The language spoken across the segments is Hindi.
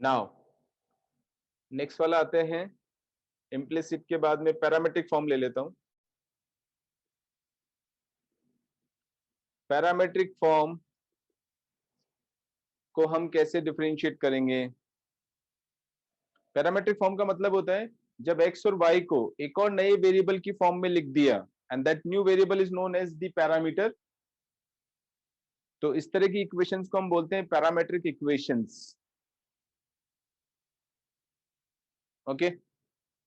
नाउ नेक्स्ट वाला आते हैं, इम्प्लिसिट के बाद में पैरामेट्रिक फॉर्म ले लेता हूं। पैरामेट्रिक फॉर्म को हम कैसे डिफरेंशिएट करेंगे? पैरामेट्रिक फॉर्म का मतलब होता है जब x और y को एक और नए वेरिएबल की फॉर्म में लिख दिया and that new variable is known as the parameter. तो इस तरह की इक्वेशंस को हम बोलते हैं पैरामेट्रिक इक्वेशंस। ओके,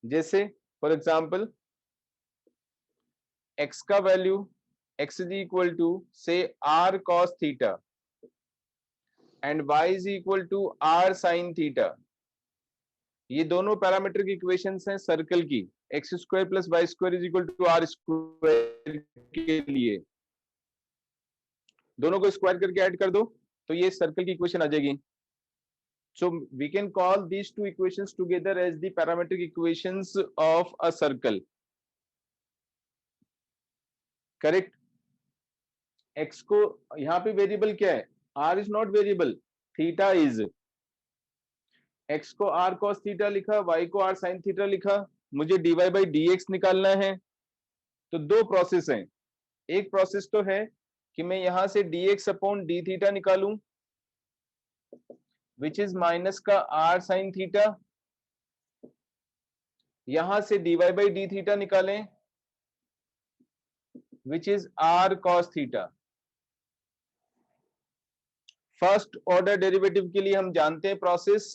जैसे फॉर एग्जांपल x का value x is equal to से r cos theta and y is equal to r sin theta. ये दोनों पैरामेट्रिक इक्वेशंस हैं सर्कल की, X square plus Y square is equal to R square के लिए। दोनों को स्क्वायर करके ऐड कर दो तो ये सर्कल की इक्वेशन आ जाएगी। So we can call these two equations together as the parametric equations of a circle. Correct. X को यहां पे वेरिएबल क्या है? R is not variable, theta is. X को आर कॉस थीटा लिखा, वाई को आर साइन थीटा लिखा। मुझे dy बाई डी एक्स निकालना है। तो दो प्रोसेस हैं। एक प्रोसेस तो है कि मैं यहां से dx अपॉन डी थीटा निकालूं विच इज माइनस का आर साइन थीटा। यहां से dy बाई डी थीटा निकालें which is R cos theta. First order derivative के लिए हम जानते हैं process.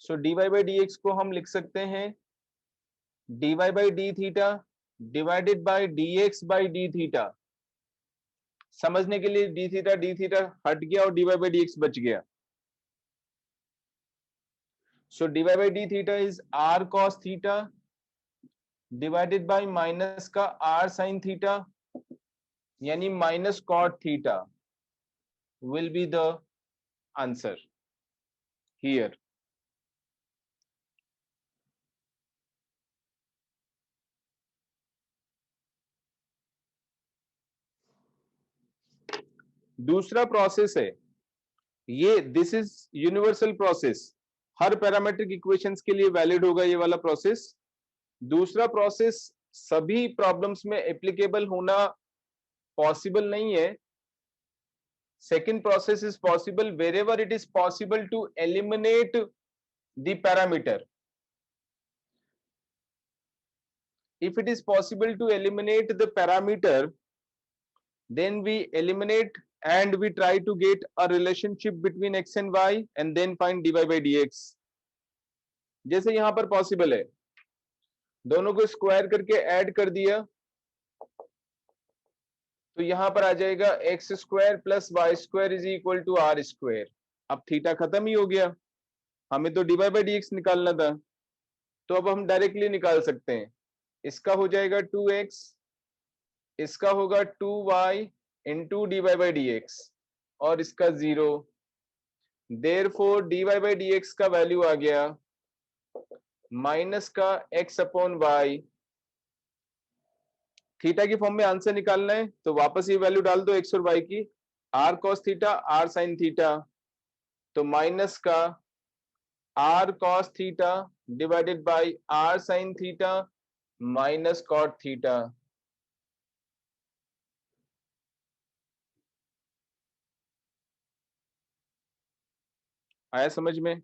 So dy by D X को हम लिख सकते हैं dy by D theta divided by dx by D theta. समझने के लिए डी थीटा हट गया और dy बाई डी एक्स बच गया। सो dy by D theta is r cos theta divided by minus का r sin थीटा, यानी minus cot theta will be the answer here. दूसरा प्रोसेस है ये, this is universal process, her parametric equations के लिए वैलिड होगा ये वाला प्रोसेस। दूसरा प्रोसेस सभी प्रॉब्लम्स में एप्लीकेबल होना पॉसिबल नहीं है। Second process is possible wherever it is possible to eliminate the parameter. If it is possible to eliminate the parameter, then we eliminate and we try to get a relationship between x and y and then find dy by dx. जैसे यहां पर पॉसिबल है, दोनों को स्क्वायर करके ऐड कर दिया तो यहां पर आ जाएगा X square plus Y square is equal to R square. अब थीटा खत्म ही हो गया, हमें तो dy बाई डी एक्स निकालना था। तो अब हम डायरेक्टली निकाल सकते हैं। इसका हो जाएगा 2x, इसका होगा 2y into D Y by D X और इसका 0। Therefore dy by D X का वैल्यू आ गया माइनस का x अपॉन वाई। थीटा की फॉर्म में आंसर निकालना है तो वापस ये वैल्यू डाल दो x और y की, r cos theta r sin theta, तो माइनस का r cos theta divided by r sin theta minus cot theta. आया समझ में?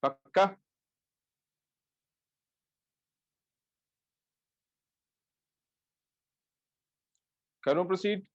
पक्का? करूं प्रोसीड?